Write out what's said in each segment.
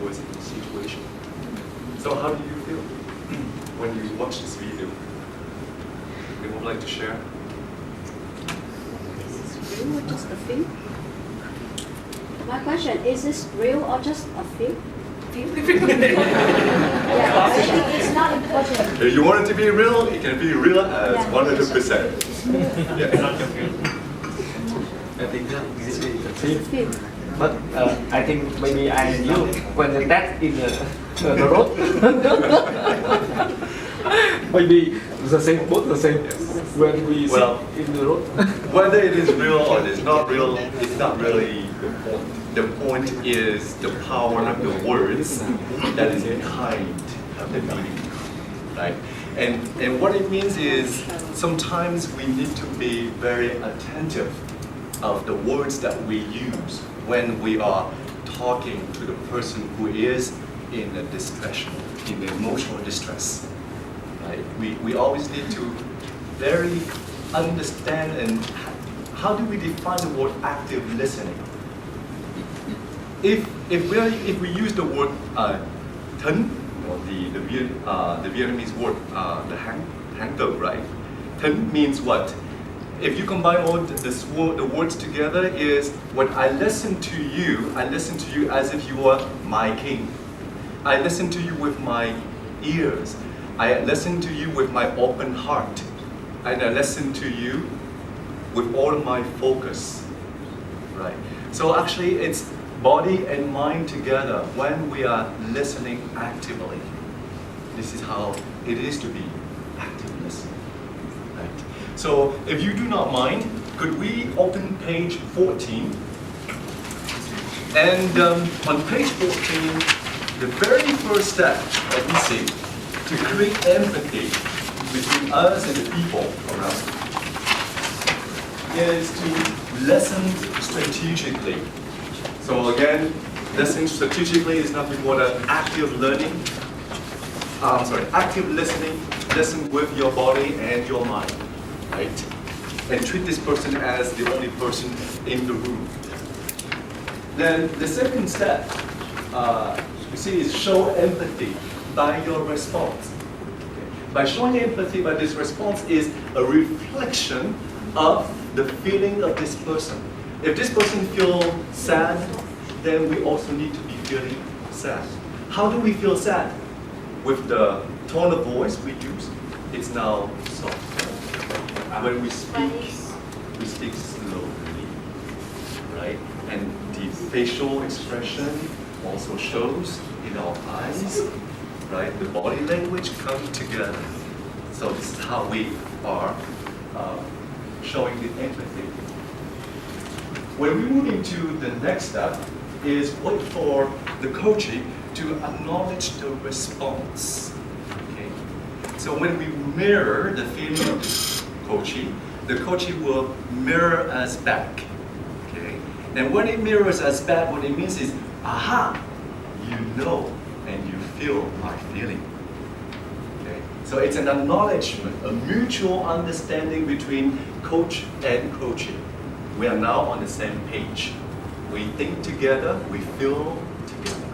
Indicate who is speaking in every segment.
Speaker 1: person situation. So how do you feel when you watch this video? Anyone would like to share?
Speaker 2: Is this real or just a film? My question, is this real or just a film? Yeah, it's not important.
Speaker 1: If you want it to be real, it can be real as 100%. Yeah.
Speaker 3: I think this is a film.
Speaker 2: Film.
Speaker 3: But I think maybe I and you, when the test in the road, maybe the same, both the same. When we
Speaker 1: Well,
Speaker 3: sit in the road.
Speaker 1: Whether it is real or it is not real, it's not really the point. The point is the power of the words that is behind the meaning, right? And what it means is sometimes we need to be very attentive of the words that we use when we are talking to the person who is in a distress, in emotional distress, right? We always need to very understand and how do we define the word active listening? If we use the word thân, or the Vietnamese word the hang tử, right? Thân means what? If you combine all the words together, is when I listen to you as if you are my king. I listen to you with my ears. I listen to you with my open heart. And I listen to you with all my focus, right? So actually it's body and mind together when we are listening actively. This is how it is to be active listening, right? So if you do not mind, could we open page 14? And on page 14, the very first step that we see to create empathy between us and the people around is to listen strategically. So again, listening strategically is nothing more than active learning. Active listening. Listen with your body and your mind, right? And treat this person as the only person in the room. Then the second step, you see, is show empathy by your response. By showing empathy by this response is a reflection of the feeling of this person. If this person feels sad, then we also need to be feeling sad. How do we feel sad? With the tone of voice we use, it's now soft. When we speak slowly, right? And the facial expression also shows in our eyes, right? The body language come together. So this is how we are showing the empathy. When we move into the next step is wait for the coachee to acknowledge the response. Okay? So when we mirror the feeling of the coachee will mirror us back. Okay? And when it mirrors us back, what it means is, aha, you know and you feel my feeling. Okay? So it's an acknowledgement, a mutual understanding between coach and coachee. We are now on the same page. We think together, we feel together.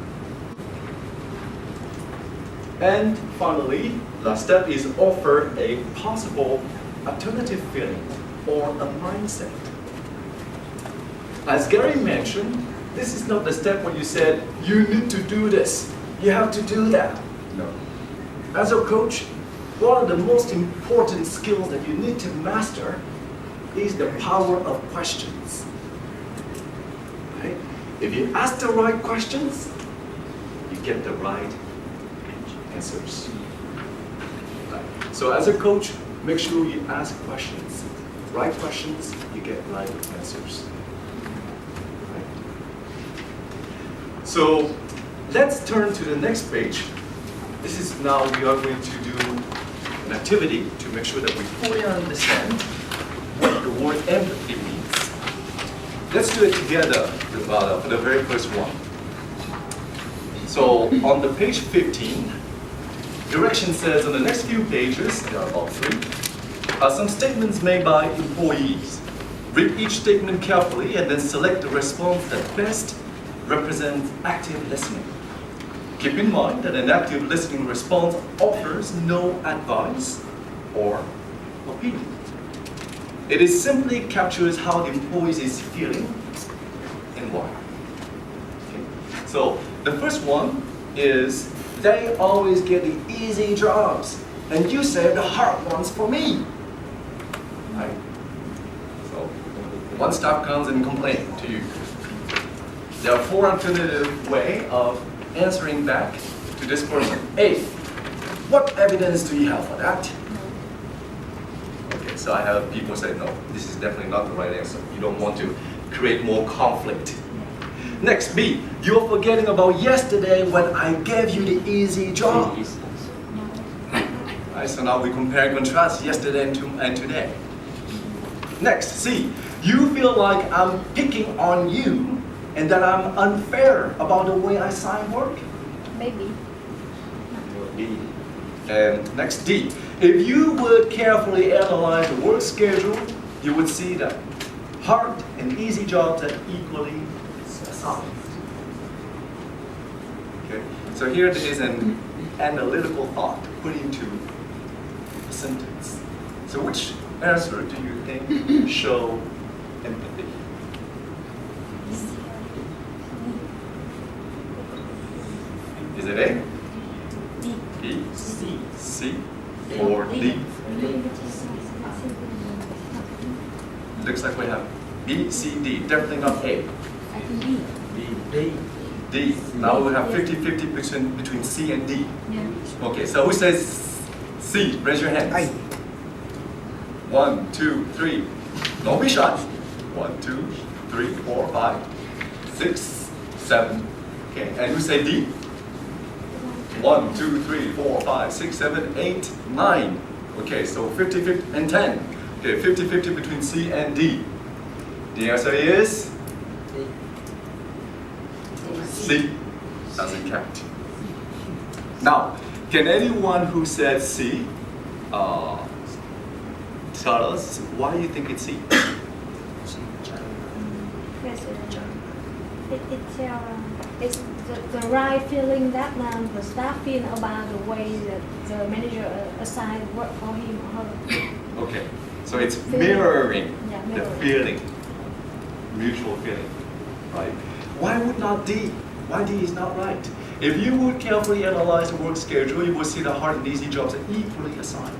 Speaker 1: And finally, last step is offer a possible alternative feeling or a mindset. As Gary mentioned, this is not the step when you said, you need to do this, you have to do that. No. As a coach, one of the most important skills that you need to master is the power of questions. Right? If you ask the right questions, you get the right answers. Right? So as a coach, make sure you ask questions. Right questions, you get right answers. Right? So let's turn to the next page. This is now we are going to do an activity to make sure that we fully understand what the word empathy means. Let's do it together for the very first one. So on the page 15, direction says on the next few pages, there are about 3, are some statements made by employees. Read each statement carefully and then select the response that best represents active listening. Keep in mind that an active listening response offers no advice or opinion. It is simply captures how the employee is feeling and why. Okay. So the first one is they always get the easy jobs, and you save the hard ones for me. Right? So one staff comes and complains to you. There are 4 alternative ways of answering back to this person. A, what evidence do you have for that? Okay, so I have people say, no, this is definitely not the right answer. You don't want to create more conflict. Next, B, you're forgetting about yesterday when I gave you the easy job. Right, so now we compare and contrast yesterday and today. Next, C, you feel like I'm picking on you and that I'm unfair about the way I assign work.
Speaker 2: Maybe.
Speaker 1: B. And next, D, if you would carefully analyze the work schedule, you would see that hard and easy jobs are equally assigned. Okay, so here there is an analytical thought put into a sentence. So which answer do you think show empathy? Is it A, B, C, or D? Looks like we have B, C, D. Definitely not A.
Speaker 2: I think B.
Speaker 1: D. Now we have 50-50% between C and D.
Speaker 2: Yeah.
Speaker 1: Okay, so who says C? Raise your hands. 1, 2, 3. Don't be shy. 1, 2, 3, 4, 5, 6, 7. Okay, and who say D? 1, 2, 3, 4, 5, 6, 7, 8, 9. Okay, so 50-50 and 10. Okay, 50-50 between C and D. The answer is C. Doesn't count. Now, can anyone who said C tell us why you think it's C?
Speaker 4: It's the right feeling that the staff feel about the way that the manager assigned work for him or her.
Speaker 1: Okay, so it's mirroring
Speaker 4: Yeah,
Speaker 1: the
Speaker 4: mirroring.
Speaker 1: feeling, mutual feeling, right? Why would not D? Why D is not right? If you would carefully analyze the work schedule, you will see the hard and easy jobs are equally assigned.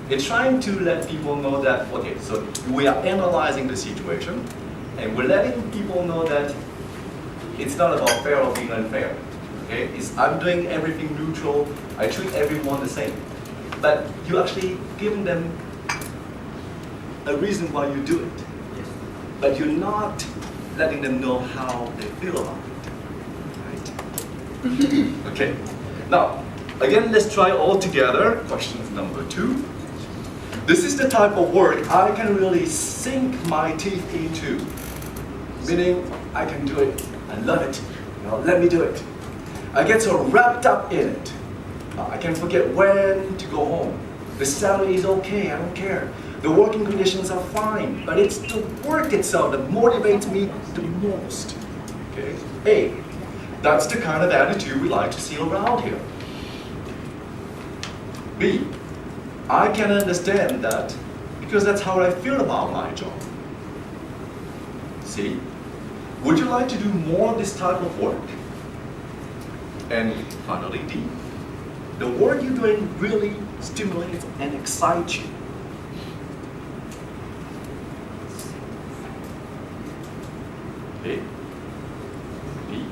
Speaker 1: It's trying to let people know that, okay, so we are analyzing the situation, and we're letting people know that it's not about fair or being unfair. Okay, it's I'm doing everything neutral. I treat everyone the same, but you actually giving them a reason why you do it. But you're not letting them know how they feel about it. Right? Okay. Now, again, let's try all together. Question number 2. This is the type of work I can really sink my teeth into. Meaning, I can do it. I love it. Let me do it. I get so wrapped up in it. I can forget when to go home. The salary is okay, I don't care. The working conditions are fine, but it's the work itself that motivates me the most. Okay? A, that's the kind of attitude we like to see around here. B, I can understand that because that's how I feel about my job. C, would you like to do more of this type of work? And finally, D, the work you're doing really stimulates and excites you. A, B,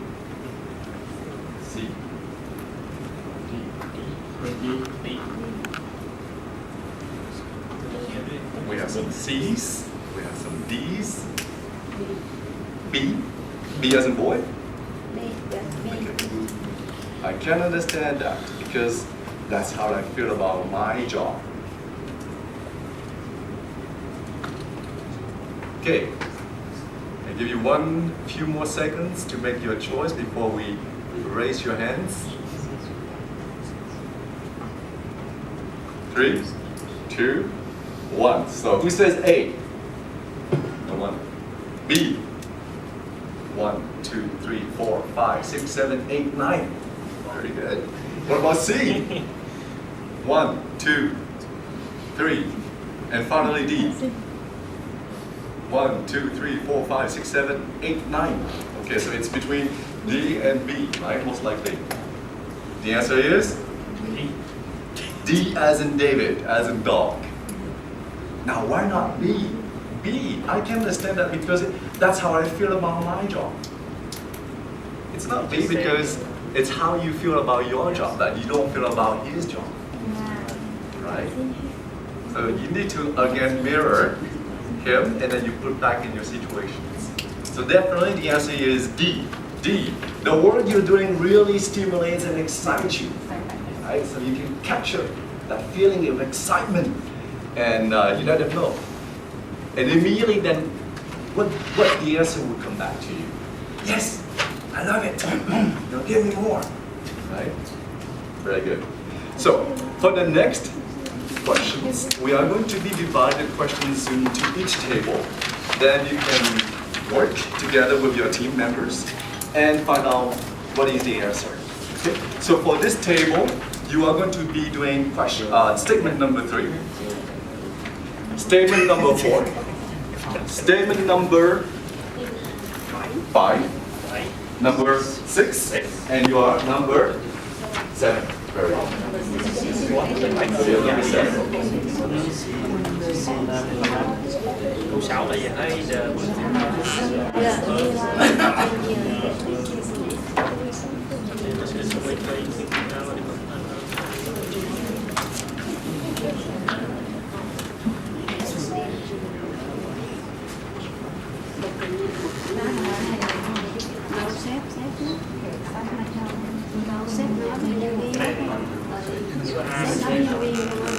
Speaker 1: C, D. We have some C's, we have some D's. B, B as in boy. I can understand that because that's how I feel about my job. Okay, I give you few more seconds to make your choice before we raise your hands. 3, 2, 1. So who says A? No one. B. 1, 2, 3, 4, 5, 6, 7, 8, 9. Very good. What about C? 1, 2, 3. And finally D. 1, 2, 3, 4, 5, 6, 7, 8, 9. Okay, so it's between D and B, right? Most likely. The answer is D as in David, as in dog. Now, why not B? B, I can understand that because that's how I feel about my job. It's not B because it's how you feel about your job that you don't feel about his job, right? So you need to again mirror him and then you put back in your situations. So definitely the answer is D. D, the work you're doing really stimulates and excites you, right? So you can capture that feeling of excitement and you let them know. And immediately then, what the answer would come back to you? Yes, I love it. Give me more, right? Very good. So for the next questions, we are going to be divided questions into each table. Then you can work together with your team members and find out what is the answer. Okay? So for this table, you are going to be doing statement number 3, statement number 4, statement number 5, number 6, and you are number 7. Very well. So you're number 7.
Speaker 5: Câu 6 là gì thấy giờ
Speaker 2: Sếp nói về nhân viên. Sếp nói nhân viên.